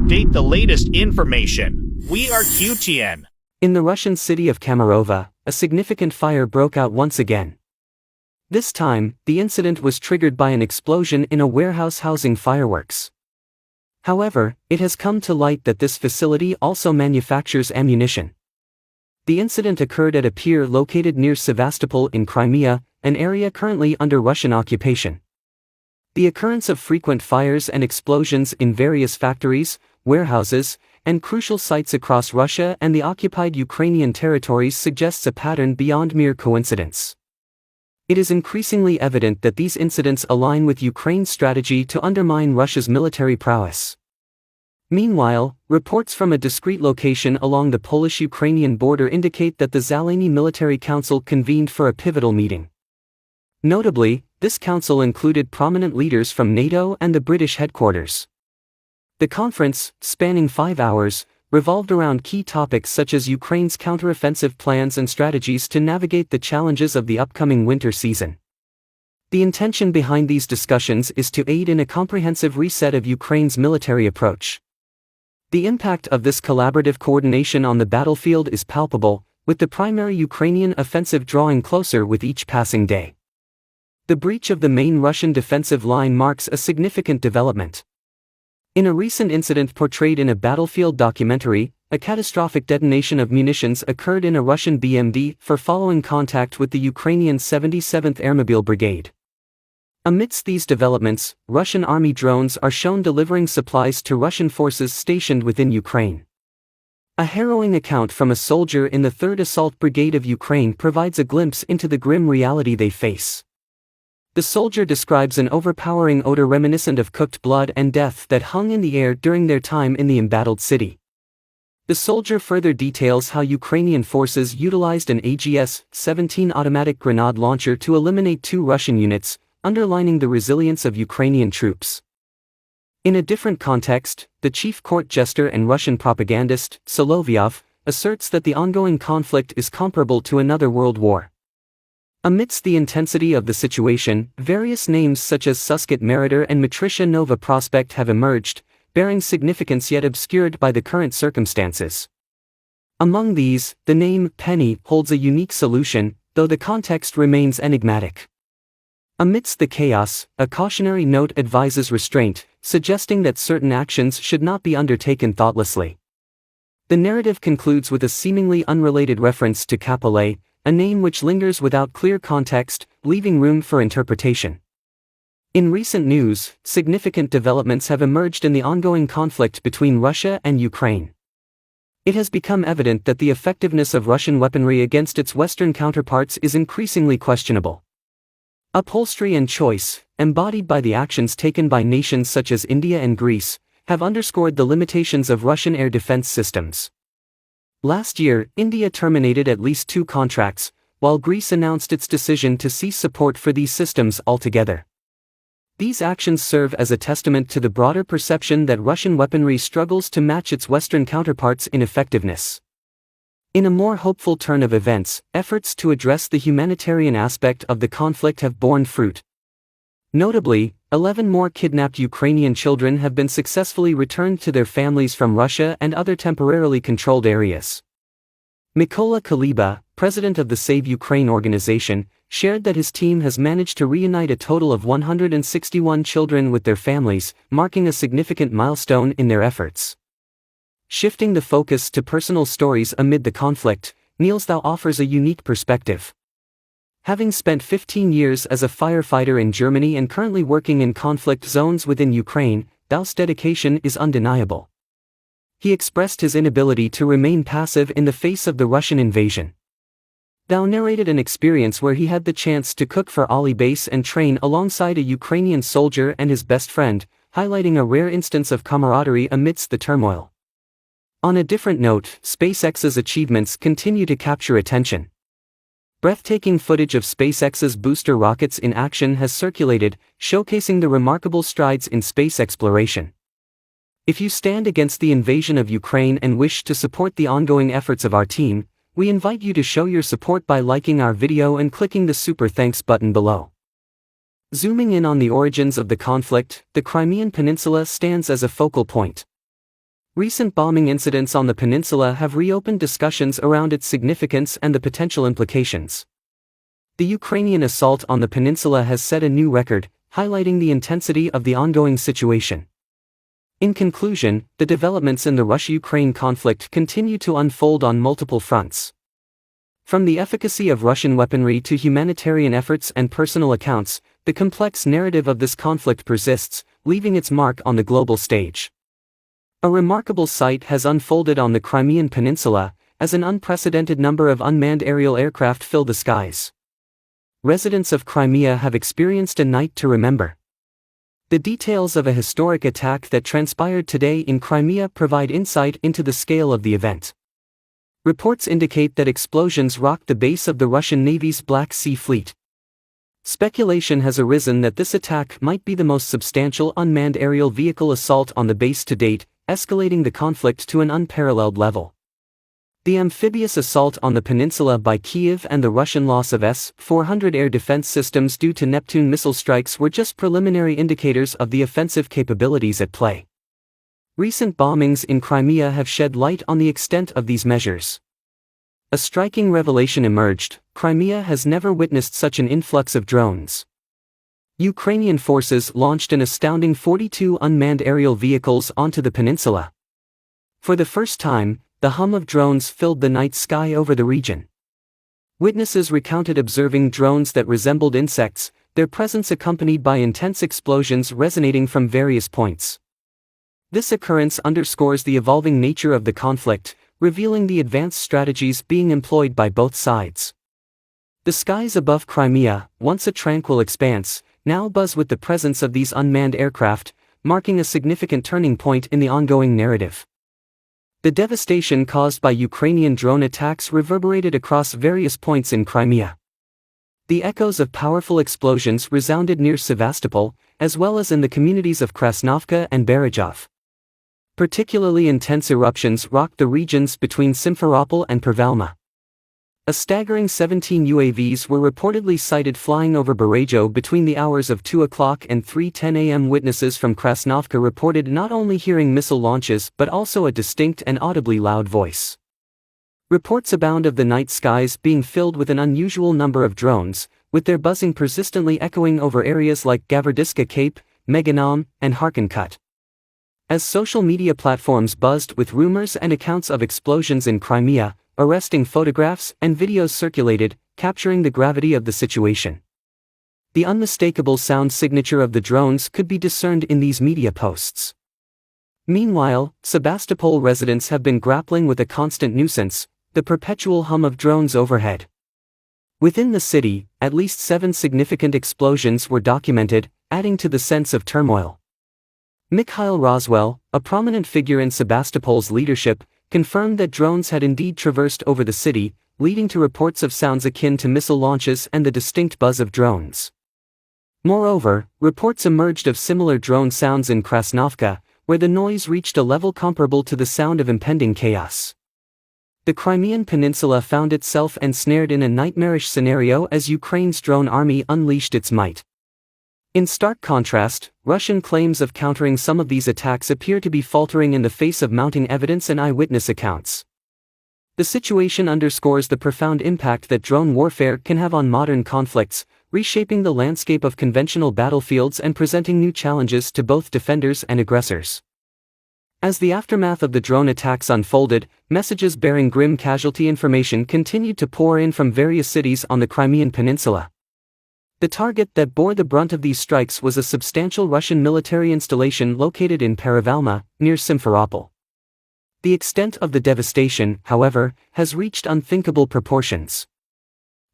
update the latest information. We are QTN. In the Russian city of Kemerovo, a significant fire broke out once again. This time, the incident was triggered by an explosion in a warehouse housing fireworks. However, it has come to light that this facility also manufactures ammunition. The incident occurred at a pier located near Sevastopol in Crimea, an area currently under Russian occupation. The occurrence of frequent fires and explosions in various factories, warehouses, and crucial sites across Russia and the occupied Ukrainian territories suggests a pattern beyond mere coincidence. It is increasingly evident that these incidents align with Ukraine's strategy to undermine Russia's military prowess. Meanwhile, reports from a discrete location along the Polish-Ukrainian border indicate that the Zalany Military Council convened for a pivotal meeting. Notably, this council included prominent leaders from NATO and the British headquarters. The conference, spanning 5 hours, revolved around key topics such as Ukraine's counteroffensive plans and strategies to navigate the challenges of the upcoming winter season. The intention behind these discussions is to aid in a comprehensive reset of Ukraine's military approach. The impact of this collaborative coordination on the battlefield is palpable, with the primary Ukrainian offensive drawing closer with each passing day. The breach of the main Russian defensive line marks a significant development. In a recent incident portrayed in a battlefield documentary, a catastrophic detonation of munitions occurred in a Russian BMD for following contact with the Ukrainian 77th Airmobile Brigade. Amidst these developments, Russian army drones are shown delivering supplies to Russian forces stationed within Ukraine. A harrowing account from a soldier in the 3rd Assault Brigade of Ukraine provides a glimpse into the grim reality they face. The soldier describes an overpowering odor reminiscent of cooked blood and death that hung in the air during their time in the embattled city. The soldier further details how Ukrainian forces utilized an AGS-17 automatic grenade launcher to eliminate 2 Russian units, underlining the resilience of Ukrainian troops. In a different context, the chief court jester and Russian propagandist, Solovyov, asserts that the ongoing conflict is comparable to another world war. Amidst the intensity of the situation, various names such as Susket Meritor and Matricia Nova Prospect have emerged, bearing significance yet obscured by the current circumstances. Among these, the name Penny holds a unique solution, though the context remains enigmatic. Amidst the chaos, a cautionary note advises restraint, suggesting that certain actions should not be undertaken thoughtlessly. The narrative concludes with a seemingly unrelated reference to Capole, a name which lingers without clear context, leaving room for interpretation. In recent news, significant developments have emerged in the ongoing conflict between Russia and Ukraine. It has become evident that the effectiveness of Russian weaponry against its Western counterparts is increasingly questionable. Upholstery and choice, embodied by the actions taken by nations such as India and Greece, have underscored the limitations of Russian air defense systems. Last year, India terminated at least 2 contracts, while Greece announced its decision to cease support for these systems altogether. These actions serve as a testament to the broader perception that Russian weaponry struggles to match its Western counterparts in effectiveness. In a more hopeful turn of events, efforts to address the humanitarian aspect of the conflict have borne fruit. Notably, 11 more kidnapped Ukrainian children have been successfully returned to their families from Russia and other temporarily controlled areas. Mykola Kuleba, president of the Save Ukraine organization, shared that his team has managed to reunite a total of 161 children with their families, marking a significant milestone in their efforts. Shifting the focus to personal stories amid the conflict, Niels Thau offers a unique perspective. Having spent 15 years as a firefighter in Germany and currently working in conflict zones within Ukraine, Thau's dedication is undeniable. He expressed his inability to remain passive in the face of the Russian invasion. Thau narrated an experience where he had the chance to cook for Ali base and train alongside a Ukrainian soldier and his best friend, highlighting a rare instance of camaraderie amidst the turmoil. On a different note, SpaceX's achievements continue to capture attention. Breathtaking footage of SpaceX's booster rockets in action has circulated, showcasing the remarkable strides in space exploration. If you stand against the invasion of Ukraine and wish to support the ongoing efforts of our team, we invite you to show your support by liking our video and clicking the Super Thanks button below. Zooming in on the origins of the conflict, the Crimean Peninsula stands as a focal point. Recent bombing incidents on the peninsula have reopened discussions around its significance and the potential implications. The Ukrainian assault on the peninsula has set a new record, highlighting the intensity of the ongoing situation. In conclusion, the developments in the Russia-Ukraine conflict continue to unfold on multiple fronts. From the efficacy of Russian weaponry to humanitarian efforts and personal accounts, the complex narrative of this conflict persists, leaving its mark on the global stage. A remarkable sight has unfolded on the Crimean Peninsula, as an unprecedented number of unmanned aerial aircraft fill the skies. Residents of Crimea have experienced a night to remember. The details of a historic attack that transpired today in Crimea provide insight into the scale of the event. Reports indicate that explosions rocked the base of the Russian Navy's Black Sea Fleet. Speculation has arisen that this attack might be the most substantial unmanned aerial vehicle assault on the base to date, escalating the conflict to an unparalleled level. The amphibious assault on the peninsula by Kyiv and the Russian loss of S-400 air defense systems due to Neptune missile strikes were just preliminary indicators of the offensive capabilities at play. Recent bombings in Crimea have shed light on the extent of these measures. A striking revelation emerged: Crimea has never witnessed such an influx of drones. Ukrainian forces launched an astounding 42 unmanned aerial vehicles onto the peninsula. For the first time, the hum of drones filled the night sky over the region. Witnesses recounted observing drones that resembled insects, their presence accompanied by intense explosions resonating from various points. This occurrence underscores the evolving nature of the conflict, revealing the advanced strategies being employed by both sides. The skies above Crimea, once a tranquil expanse, now buzz with the presence of these unmanned aircraft, marking a significant turning point in the ongoing narrative. The devastation caused by Ukrainian drone attacks reverberated across various points in Crimea. The echoes of powerful explosions resounded near Sevastopol, as well as in the communities of Krasnovka and Berezov. Particularly intense eruptions rocked the regions between Simferopol and Pervalma. A staggering 17 UAVs were reportedly sighted flying over Berezov between the hours of 2 o'clock and 3:10 a.m. Witnesses from Krasnovka reported not only hearing missile launches but also a distinct and audibly loud voice. Reports abound of the night skies being filled with an unusual number of drones, with their buzzing persistently echoing over areas like Gavardiska Cape, Meganom, and Kharkiv. As social media platforms buzzed with rumors and accounts of explosions in Crimea, arresting photographs and videos circulated, capturing the gravity of the situation. The unmistakable sound signature of the drones could be discerned in these media posts. Meanwhile, Sebastopol residents have been grappling with a constant nuisance: the perpetual hum of drones overhead. Within the city, at least 7 significant explosions were documented, adding to the sense of turmoil. Mikhail Roswell, a prominent figure in Sebastopol's leadership, confirmed that drones had indeed traversed over the city, leading to reports of sounds akin to missile launches and the distinct buzz of drones. Moreover, reports emerged of similar drone sounds in Krasnovka, where the noise reached a level comparable to the sound of impending chaos. The Crimean Peninsula found itself ensnared in a nightmarish scenario as Ukraine's drone army unleashed its might. In stark contrast, Russian claims of countering some of these attacks appear to be faltering in the face of mounting evidence and eyewitness accounts. The situation underscores the profound impact that drone warfare can have on modern conflicts, reshaping the landscape of conventional battlefields and presenting new challenges to both defenders and aggressors. As the aftermath of the drone attacks unfolded, messages bearing grim casualty information continued to pour in from various cities on the Crimean Peninsula. The target that bore the brunt of these strikes was a substantial Russian military installation located in Pervalma, near Simferopol. The extent of the devastation, however, has reached unthinkable proportions.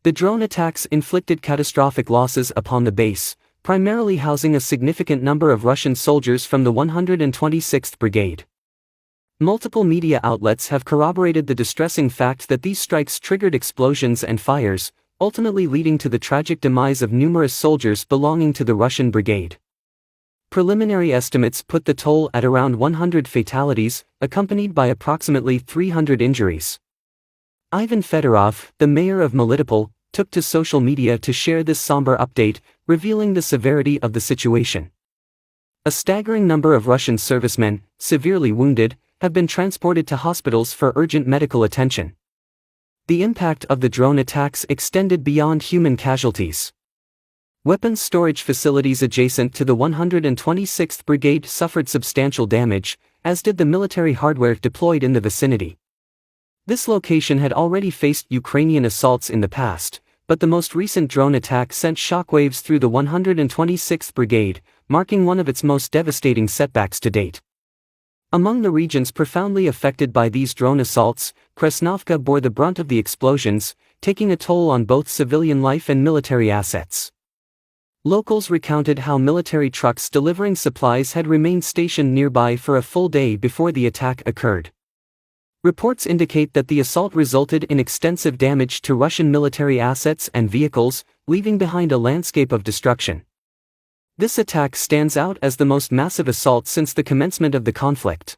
The drone attacks inflicted catastrophic losses upon the base, primarily housing a significant number of Russian soldiers from the 126th Brigade. Multiple media outlets have corroborated the distressing fact that these strikes triggered explosions and fires, ultimately leading to the tragic demise of numerous soldiers belonging to the Russian brigade. Preliminary estimates put the toll at around 100 fatalities, accompanied by approximately 300 injuries. Ivan Fedorov, the mayor of Melitopol, took to social media to share this somber update, revealing the severity of the situation. A staggering number of Russian servicemen, severely wounded, have been transported to hospitals for urgent medical attention. The impact of the drone attacks extended beyond human casualties. Weapons storage facilities adjacent to the 126th Brigade suffered substantial damage, as did the military hardware deployed in the vicinity. This location had already faced Ukrainian assaults in the past, but the most recent drone attack sent shockwaves through the 126th Brigade, marking one of its most devastating setbacks to date. Among the regions profoundly affected by these drone assaults, Kresnovka bore the brunt of the explosions, taking a toll on both civilian life and military assets. Locals recounted how military trucks delivering supplies had remained stationed nearby for a full day before the attack occurred. Reports indicate that the assault resulted in extensive damage to Russian military assets and vehicles, leaving behind a landscape of destruction. This attack stands out as the most massive assault since the commencement of the conflict.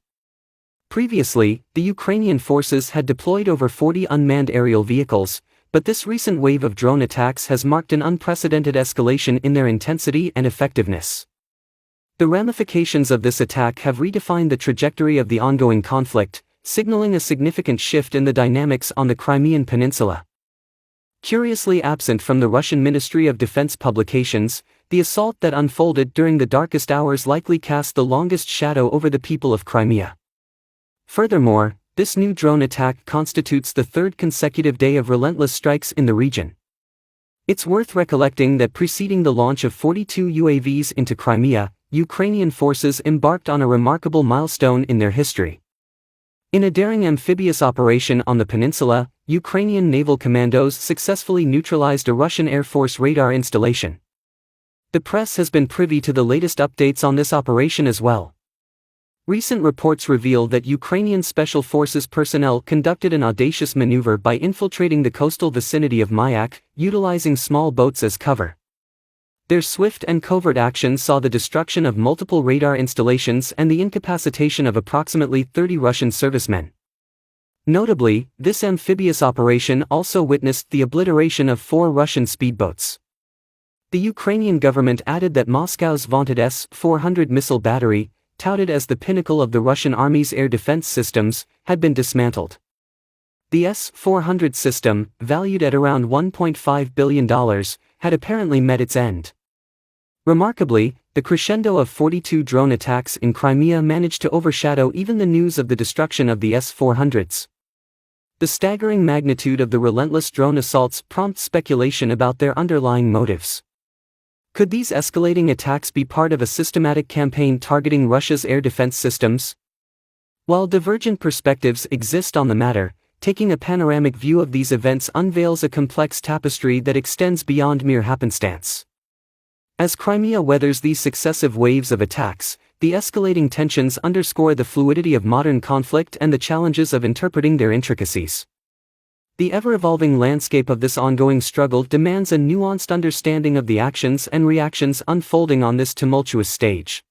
Previously, the Ukrainian forces had deployed over 40 unmanned aerial vehicles, but this recent wave of drone attacks has marked an unprecedented escalation in their intensity and effectiveness. The ramifications of this attack have redefined the trajectory of the ongoing conflict, signaling a significant shift in the dynamics on the Crimean Peninsula. Curiously absent from the Russian Ministry of Defense publications, the assault that unfolded during the darkest hours likely cast the longest shadow over the people of Crimea. Furthermore, this new drone attack constitutes the third consecutive day of relentless strikes in the region. It's worth recollecting that preceding the launch of 42 UAVs into Crimea, Ukrainian forces embarked on a remarkable milestone in their history. In a daring amphibious operation on the peninsula, Ukrainian naval commandos successfully neutralized a Russian Air Force radar installation. The press has been privy to the latest updates on this operation as well. Recent reports reveal that Ukrainian Special Forces personnel conducted an audacious maneuver by infiltrating the coastal vicinity of Mayak, utilizing small boats as cover. Their swift and covert action saw the destruction of multiple radar installations and the incapacitation of approximately 30 Russian servicemen. Notably, this amphibious operation also witnessed the obliteration of 4 Russian speedboats. The Ukrainian government added that Moscow's vaunted S-400 missile battery, touted as the pinnacle of the Russian army's air defense systems, had been dismantled. The S-400 system, valued at around $1.5 billion, had apparently met its end. Remarkably, the crescendo of 42 drone attacks in Crimea managed to overshadow even the news of the destruction of the S-400s. The staggering magnitude of the relentless drone assaults prompts speculation about their underlying motives. Could these escalating attacks be part of a systematic campaign targeting Russia's air defense systems? While divergent perspectives exist on the matter, taking a panoramic view of these events unveils a complex tapestry that extends beyond mere happenstance. As Crimea weathers these successive waves of attacks, the escalating tensions underscore the fluidity of modern conflict and the challenges of interpreting their intricacies. The ever-evolving landscape of this ongoing struggle demands a nuanced understanding of the actions and reactions unfolding on this tumultuous stage.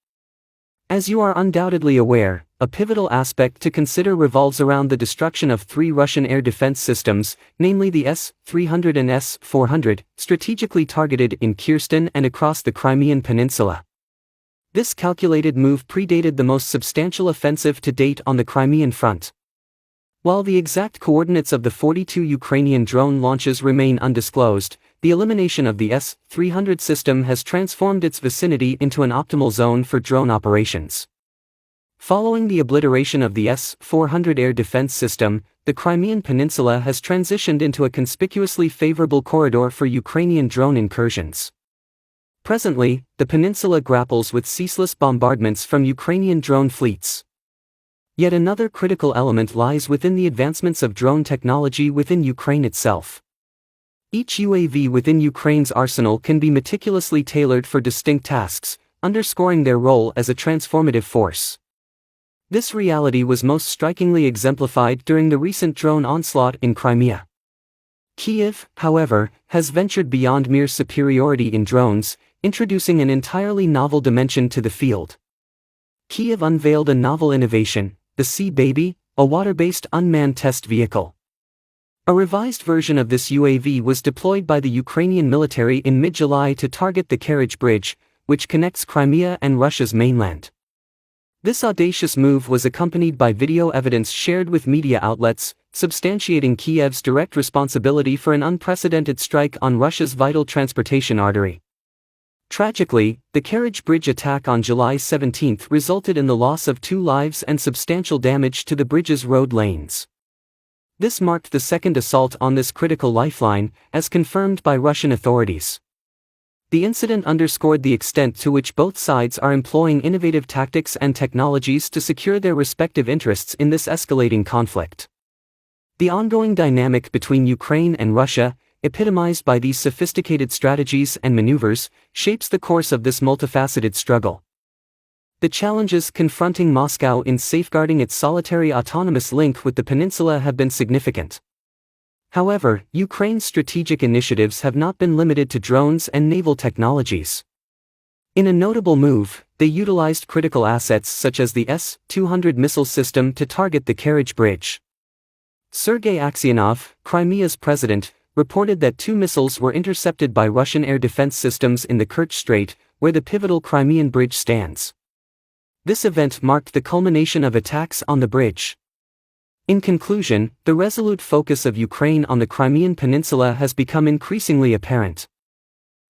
As you are undoubtedly aware, a pivotal aspect to consider revolves around the destruction of 3 Russian air defense systems, namely the S-300 and S-400, strategically targeted in Kherson and across the Crimean Peninsula. This calculated move predated the most substantial offensive to date on the Crimean front. While the exact coordinates of the 42 Ukrainian drone launches remain undisclosed, the elimination of the S-300 system has transformed its vicinity into an optimal zone for drone operations. Following the obliteration of the S-400 air defense system, the Crimean Peninsula has transitioned into a conspicuously favorable corridor for Ukrainian drone incursions. Presently, the peninsula grapples with ceaseless bombardments from Ukrainian drone fleets. Yet another critical element lies within the advancements of drone technology within Ukraine itself. Each UAV within Ukraine's arsenal can be meticulously tailored for distinct tasks, underscoring their role as a transformative force. This reality was most strikingly exemplified during the recent drone onslaught in Crimea. Kyiv, however, has ventured beyond mere superiority in drones, introducing an entirely novel dimension to the field. Kyiv unveiled a novel innovation, the Sea Baby, a water-based unmanned test vehicle. A revised version of this UAV was deployed by the Ukrainian military in mid-July to target the Carriage Bridge, which connects Crimea and Russia's mainland. This audacious move was accompanied by video evidence shared with media outlets, substantiating Kiev's direct responsibility for an unprecedented strike on Russia's vital transportation artery. Tragically, the carriage bridge attack on July 17 resulted in the loss of 2 lives and substantial damage to the bridge's road lanes. This marked the second assault on this critical lifeline, as confirmed by Russian authorities. The incident underscored the extent to which both sides are employing innovative tactics and technologies to secure their respective interests in this escalating conflict. The ongoing dynamic between Ukraine and Russia, epitomized by these sophisticated strategies and maneuvers, shapes the course of this multifaceted struggle. The challenges confronting Moscow in safeguarding its solitary autonomous link with the peninsula have been significant. However, Ukraine's strategic initiatives have not been limited to drones and naval technologies. In a notable move, they utilized critical assets such as the S-200 missile system to target the carriage bridge. Sergei Aksyonov, Crimea's president, reported that 2 missiles were intercepted by Russian air defense systems in the Kerch Strait, where the pivotal Crimean bridge stands. This event marked the culmination of attacks on the bridge. In conclusion, the resolute focus of Ukraine on the Crimean Peninsula has become increasingly apparent.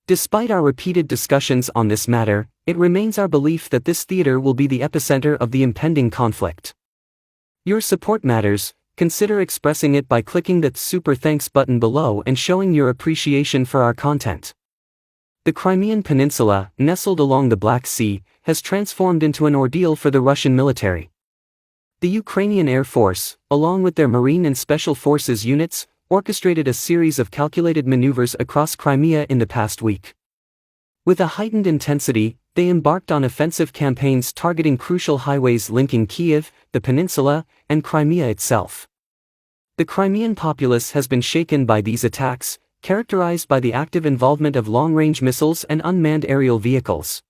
Despite our repeated discussions on this matter, it remains our belief that this theater will be the epicenter of the impending conflict. Your support matters. Consider expressing it by clicking the Super Thanks button below and showing your appreciation for our content. The Crimean Peninsula, nestled along the Black Sea, has transformed into an ordeal for the Russian military. The Ukrainian Air Force, along with their Marine and Special Forces units, orchestrated a series of calculated maneuvers across Crimea in the past week. With a heightened intensity, they embarked on offensive campaigns targeting crucial highways linking Kiev, the peninsula, and Crimea itself. The Crimean populace has been shaken by these attacks, characterized by the active involvement of long-range missiles and unmanned aerial vehicles.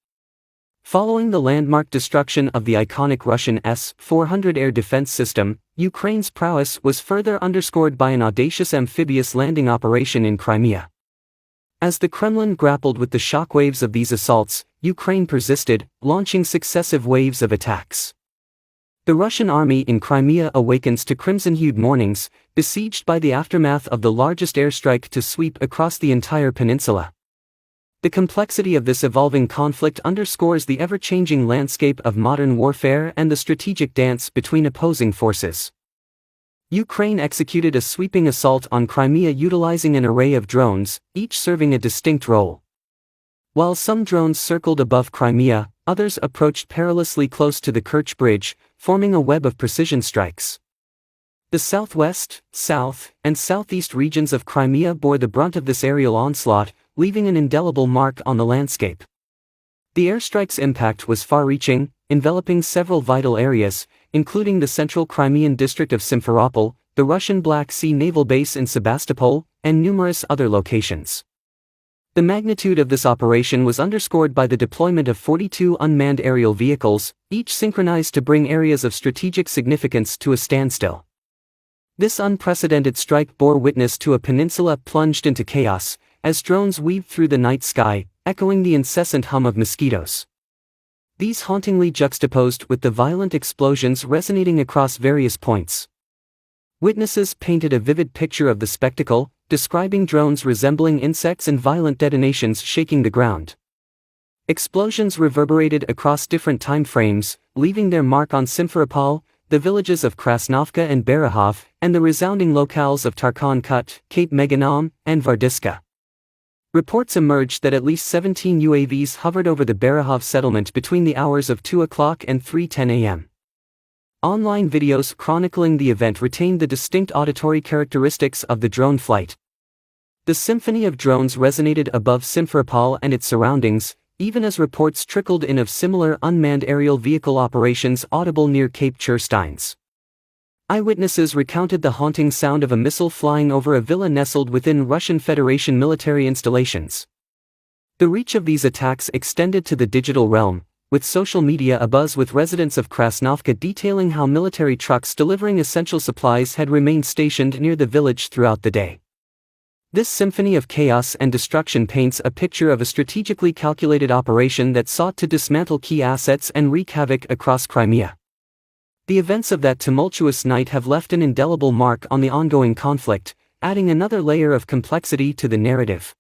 Following the landmark destruction of the iconic Russian S-400 air defense system, Ukraine's prowess was further underscored by an audacious amphibious landing operation in Crimea. As the Kremlin grappled with the shockwaves of these assaults, Ukraine persisted, launching successive waves of attacks. The Russian army in Crimea awakens to crimson-hued mornings, besieged by the aftermath of the largest airstrike to sweep across the entire peninsula. The complexity of this evolving conflict underscores the ever-changing landscape of modern warfare and the strategic dance between opposing forces. Ukraine executed a sweeping assault on Crimea utilizing an array of drones, each serving a distinct role. While some drones circled above Crimea, others approached perilously close to the Kerch Bridge, forming a web of precision strikes. The southwest, south, and southeast regions of Crimea bore the brunt of this aerial onslaught, leaving an indelible mark on the landscape. The airstrike's impact was far-reaching, enveloping several vital areas, including the central Crimean district of Simferopol, the Russian Black Sea naval base in Sebastopol, and numerous other locations. The magnitude of this operation was underscored by the deployment of 42 unmanned aerial vehicles, each synchronized to bring areas of strategic significance to a standstill. This unprecedented strike bore witness to a peninsula plunged into chaos, as drones weaved through the night sky, echoing the incessant hum of mosquitoes. These hauntingly juxtaposed with the violent explosions resonating across various points. Witnesses painted a vivid picture of the spectacle, describing drones resembling insects and violent detonations shaking the ground. Explosions reverberated across different time frames, leaving their mark on Simferopol, the villages of Krasnovka and Berehov, and the resounding locales of Tarkhan Kut, Cape Meganom, and Vardiska. Reports emerged that at least 17 UAVs hovered over the Berehov settlement between the hours of 2 o'clock and 3:10 a.m. Online videos chronicling the event retained the distinct auditory characteristics of the drone flight. The symphony of drones resonated above Simferopol and its surroundings, even as reports trickled in of similar unmanned aerial vehicle operations audible near Cape Chersteins. Eyewitnesses recounted the haunting sound of a missile flying over a villa nestled within Russian Federation military installations. The reach of these attacks extended to the digital realm, with social media abuzz with residents of Krasnovka detailing how military trucks delivering essential supplies had remained stationed near the village throughout the day. This symphony of chaos and destruction paints a picture of a strategically calculated operation that sought to dismantle key assets and wreak havoc across Crimea. The events of that tumultuous night have left an indelible mark on the ongoing conflict, adding another layer of complexity to the narrative.